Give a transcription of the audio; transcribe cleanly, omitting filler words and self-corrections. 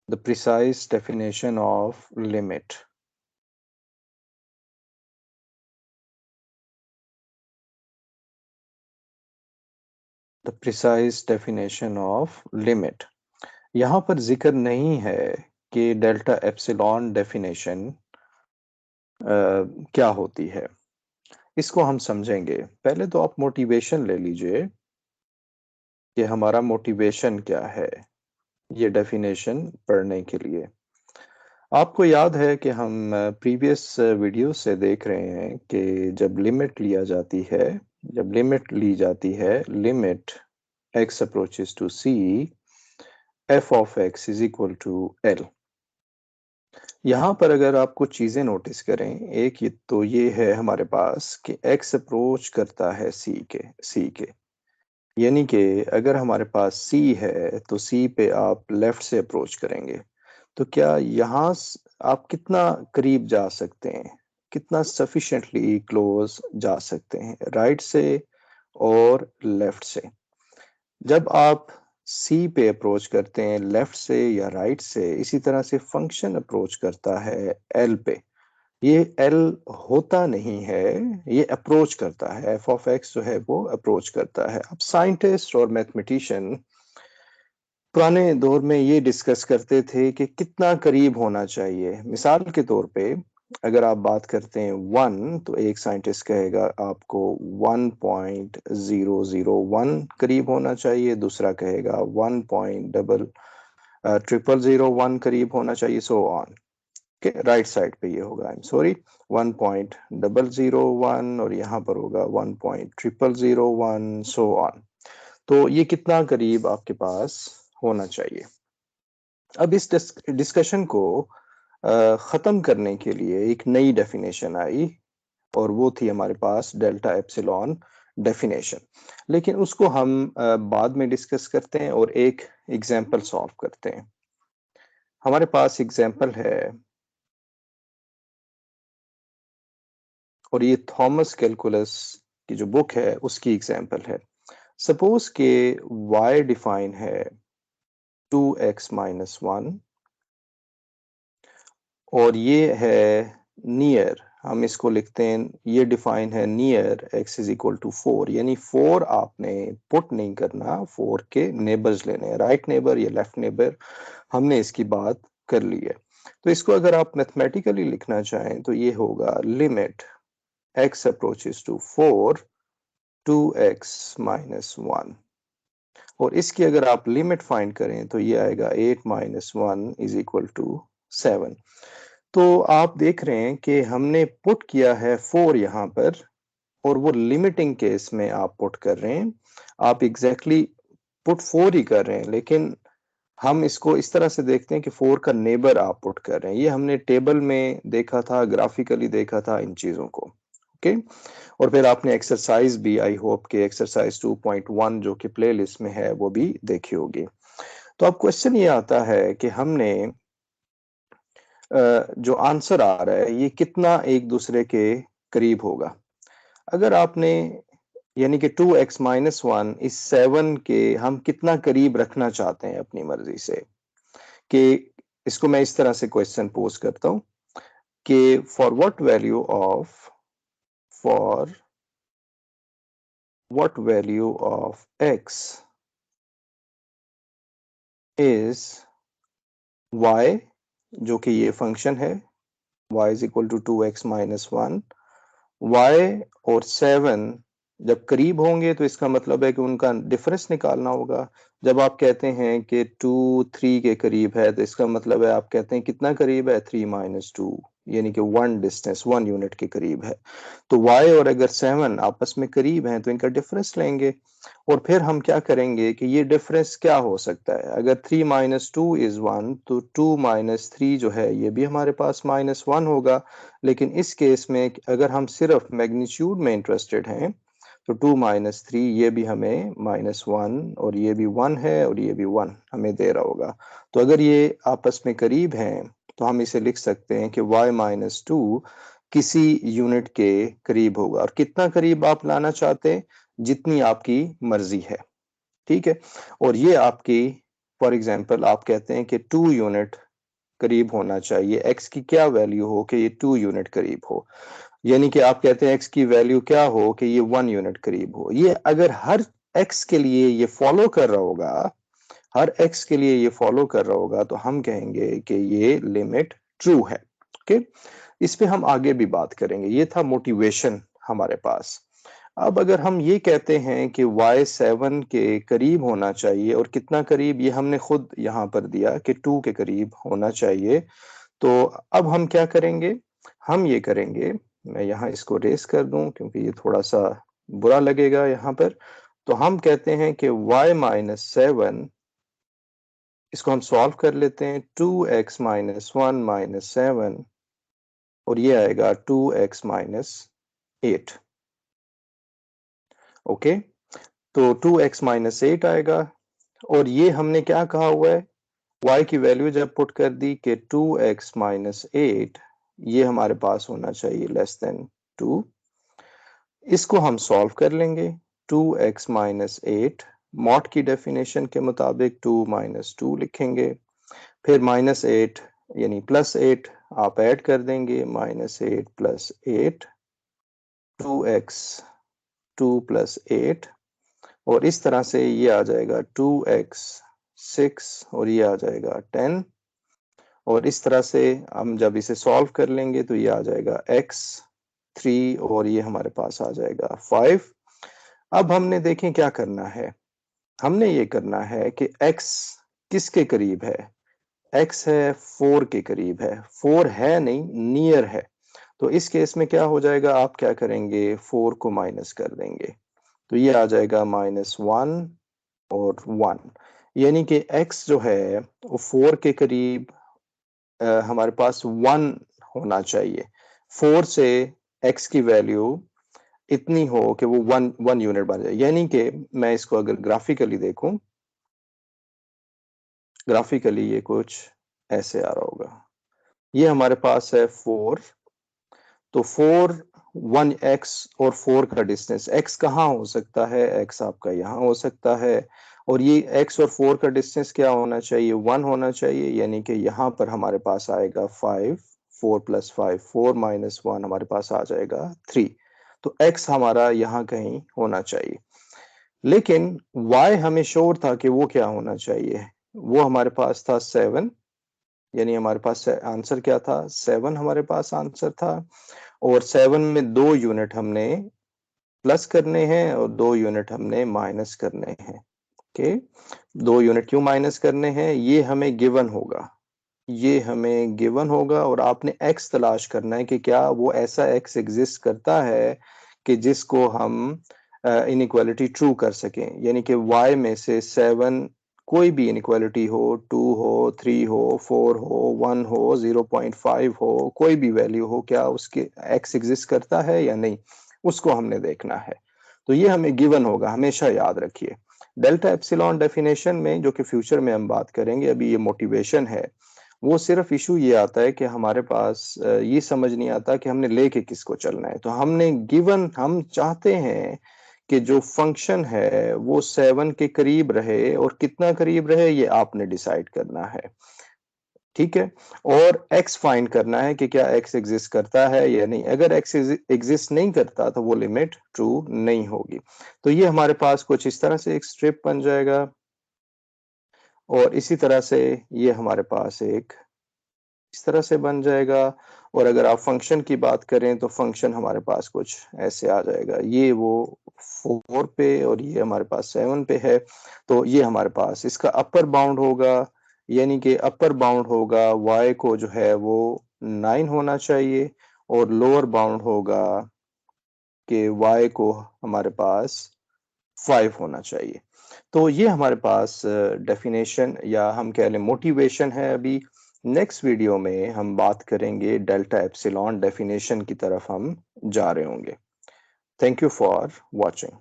The precise definition of limit. The precise definition of limit. यहाँ पर जिक्र नहीं है कि डेल्टा एप्सिलॉन डेफिनेशन क्या होती है, इसको हम समझेंगे। पहले तो आप मोटिवेशन ले लीजिए कि हमारा मोटिवेशन क्या है ये डेफिनेशन पढ़ने के लिए। आपको याद है कि हम प्रीवियस वीडियो से देख रहे हैं कि जब लिमिट ली जाती है, limit x approaches to c, f of x is equal to l। यहाँ पर अगर आप कुछ चीजें नोटिस करें, एक तो ये है हमारे पास कि x अप्रोच करता है c के, यानी कि अगर हमारे पास C है तो C पे आप लेफ्ट से अप्रोच करेंगे, तो क्या यहाँ आप कितना करीब जा सकते हैं, कितना सफिशिएंटली क्लोज जा सकते हैं, राइट से और लेफ्ट से। जब आप C पे अप्रोच करते हैं लेफ्ट से या राइट से, इसी तरह से फंक्शन अप्रोच करता है L पे। ये L होता नहीं है, ये अप्रोच करता है, f ऑफ x जो है वो अप्रोच करता है। अब साइंटिस्ट और मैथमेटिशियन पुराने दौर में ये डिस्कस करते थे कि कितना करीब होना चाहिए। मिसाल के तौर पे अगर आप बात करते हैं 1, तो एक साइंटिस्ट कहेगा आपको 1.001 करीब होना चाहिए, दूसरा कहेगा 1.00001 करीब होना चाहिए, सो ऑन के राइट साइड पे ये होगा, आई एम सॉरी 1.001 और यहाँ पर होगा 1.00001, सो ऑन। तो ये कितना करीब आपके पास होना चाहिए। अब इस डिस्कशन को खत्म करने के लिए एक नई डेफिनेशन आई और वो थी हमारे पास डेल्टा एप्सिलॉन डेफिनेशन। लेकिन उसको हम बाद में डिस्कस करते हैं और एक एग्जांपल सॉल्व करते हैं। हमारे पास एग्जांपल है और ये थॉमस कैलकुलस की जो बुक है उसकी एग्जांपल है। सपोज के y डिफाइन है 2x माइनस 1 और ये है नियर, हम इसको लिखते हैं, ये डिफाइन है near x is equal to 4, यानी 4 आपने पुट नहीं करना, 4 के नेबर्स लेने हैं, राइट नेबर या लेफ्ट नेबर, हमने इसकी बात कर ली है। तो इसको अगर आप मैथमेटिकली लिखना चाहें तो ये होगा limit x approaches to 4 2x minus 1, और इसकी अगर आप लिमिट फाइंड करें तो ये आएगा 8 माइनस 1 इज इक्वल टू 7। तो आप देख रहे हैं कि हमने पुट किया है 4 यहाँ पर और वो लिमिटिंग केस में आप पुट कर रहे हैं, आप एग्जैक्टली पुट 4 ही कर रहे हैं, लेकिन हम इसको इस तरह से देखते हैं कि 4 का नेबर आप पुट कर रहे हैं। ये हमने टेबल में देखा था, ग्राफिकली देखा था इन चीजों को, ओके। और फिर आपने एक्सरसाइज भी, आई होप के एक्सरसाइज 2.1 जो कि प्लेलिस्ट में है वो भी देखी होगी। तो अब क्वेश्चन ये आता है कि हमने जो आंसर आ रहा है ये कितना एक दूसरे के करीब होगा। अगर आपने यानी कि 2x माइनस 1 इस 7 के हम कितना करीब रखना चाहते हैं अपनी मर्जी से, कि इसको मैं इस तरह से क्वेश्चन पोज करता हूं कि for what value of x is y, जो कि ये फंक्शन है y is equal to 2x minus 1, y और 7 जब करीब होंगे तो इसका मतलब है कि उनका डिफरेंस निकालना होगा। जब आप कहते हैं कि 2 3 के करीब है तो इसका मतलब है आप कहते हैं कितना करीब है, 3 माइनस 2, यानी कि 1 डिस्टेंस 1 यूनिट के करीब है। तो y और अगर 7 आपस में करीब हैं तो इनका डिफरेंस लेंगे और फिर हम क्या करेंगे कि ये डिफरेंस क्या हो सकता है। अगर 3 माइनस 2 इज 1 तो 2 माइनस 3 जो है ये भी हमारे पास माइनस 1 होगा। लेकिन इस केस में अगर हम सिर्फ मैग्नीट्यूड में इंटरेस्टेड हैं तो 2 माइनस 3 ये भी हमें माइनस 1 और ये भी 1 है और ये भी 1 हमें दे रहा होगा। तो अगर ये आपस में करीब हैं तो हम इसे लिख सकते हैं कि y माइनस 2 किसी यूनिट के करीब होगा, और कितना करीब आप लाना चाहते हैं, जितनी आपकी मर्जी है, ठीक है। और ये आपकी फॉर एग्जांपल आप कहते हैं कि 2 यूनिट करीब होना चाहिए, x की क्या वैल्यू हो कि ये 2 यूनिट करीब हो, यानी कि आप कहते हैं x की वैल्यू क्या हो कि ये 1 यूनिट करीब हो। ये अगर हर x के लिए ये फॉलो कर रहा होगा, हर x के लिए ये फॉलो कर रहा होगा, तो हम कहेंगे कि ये लिमिट ट्रू है। ओके, इस पे हम आगे भी बात करेंगे। ये था मोटिवेशन हमारे पास। अब अगर हम ये कहते हैं कि y 7 के करीब होना चाहिए, और कितना करीब, ये हमने खुद यहाँ पर दिया कि 2 के करीब होना चाहिए, तो अब हम क्या करेंगे, हम ये करेंगे, मैं यहाँ इसको रेस कर दूं क्योंकि ये थोड़ा सा बुरा लगेगा यहाँ पर। तो हम कहते हैं कि y माइनस 7, इसको हम सॉल्व कर लेते हैं, 2x माइनस 1 माइनस 7, और ये आएगा 2x माइनस 8। ओके, तो 2x माइनस 8 आएगा, और ये हमने क्या कहा हुआ है, y की वैल्यू जब पुट कर दी कि 2x माइनस 8, ये हमारे पास होना चाहिए लेस देन 2। इसको हम सॉल्व कर लेंगे, 2x माइनस 8 मॉड की डेफिनेशन के मुताबिक 2 माइनस 2 लिखेंगे, फिर माइनस 8 यानी प्लस 8 आप ऐड कर देंगे, माइनस 8 प्लस 8, 2x 2 प्लस 8, और इस तरह से ये आ जाएगा 2x 6, और ये आ जाएगा 10, और इस तरह से हम जब इसे सॉल्व कर लेंगे तो ये आ जाएगा x 3, और ये हमारे पास आ जाएगा 5। अब हमने देखें क्या करना है, हमने ये करना है कि x किसके करीब है, x है 4 के करीब है, 4 है नहीं, नियर है। तो इस केस में क्या हो जाएगा, आप क्या करेंगे, 4 को माइनस कर देंगे, तो ये आ जाएगा -1 और 1, यानी कि x जो है वो 4 के करीब हमारे पास 1 होना चाहिए। 4 से x की वैल्यू इतनी हो कि वो 1 यूनिट बन जाए, यानी कि मैं इसको अगर ग्राफिकली देखूं, ग्राफिकली ये कुछ ऐसे आ रहा होगा। ये हमारे पास है 4, तो 4 1x और 4 का डिस्टेंस, x कहाँ हो सकता है, x आपका यहाँ हो सकता है, और ये x और 4 का डिस्टेंस क्या होना चाहिए, 1 होना चाहिए, यानी कि यहाँ पर हमारे पास आएगा 5, 4 प्लस 5, 4 माइनस 1 हमारे पास आ जाएगा 3। तो x हमारा यहाँ कहीं होना चाहिए, लेकिन y हमें श्योर था कि वो क्या होना चाहिए, वो हमारे पास था 7, यानी हमारे पास आंसर क्या था, 7 हमारे पास आंसर था, और 7 में 2 यूनिट हमने प्लस करने हैं और 2 यूनिट हमने माइनस करने हैं। ओके, 2 यूनिट क्यों माइनस करने हैं, ये हमें गिवन होगा, ये हमें गिवन होगा, और आपने x तलाश करना है कि क्या वो ऐसा x एग्जिस्ट करता है कि जिसको हम इनइक्वालिटी ट्रू कर सकें, यानी कि y में से 7 कोई भी इनइक्वालिटी हो, 2 हो, 3 हो, 4 हो, 1 हो, 0.5 हो, कोई भी वैल्यू हो, क्या उसके x एग्जिस्ट करता है या नहीं, उसको हमने देखना है। तो ये हमें गिवन होगा, हमेशा याद रखिए। डेल्टा एप्सिलॉन डेफिनेशन में, जो कि फ्यूचर में हम बात करेंगे, अभी ये मोटिवेशन है, वो सिर्फ इशू ये आता है कि हमारे पास ये समझ नहीं आता कि हमने लेके किसको चलना है। तो हमने गिवन, हम चाहते हैं कि जो फंक्शन है वो 7 के करीब रहे, और कितना करीब रहे ये आपने डिसाइड करना है, ठीक है, और x फाइंड करना है कि क्या x एग्जिस्ट करता है या नहीं। अगर x एग्जिस्ट नहीं करता तो वो लिमिट ट्रू नहीं होगी। तो ये हमारे पास कुछ इस तरह से एक स्ट्रिप बन जाएगा, और इसी तरह से ये हमारे पास एक इस तरह से बन जाएगा, और अगर आप फंक्शन की बात करें तो फंक्शन हमारे पास कुछ ऐसे आ जाएगा, ये वो 4 पे और ये हमारे पास 7 पे है, तो ये हमारे पास इसका अपर बाउंड होगा, यानी कि अपर बाउंड होगा y को जो है वो 9 होना चाहिए, और लोअर बाउंड होगा कि y को हमारे पास 5 होना चाहिए। तो ये हमारे पास डेफिनेशन या हम कह लें मोटिवेशन है। अभी नेक्स्ट वीडियो में हम बात करेंगे डेल्टा एप्सिलॉन डेफिनेशन की तरफ हम जा रहे होंगे। Thank you for watching.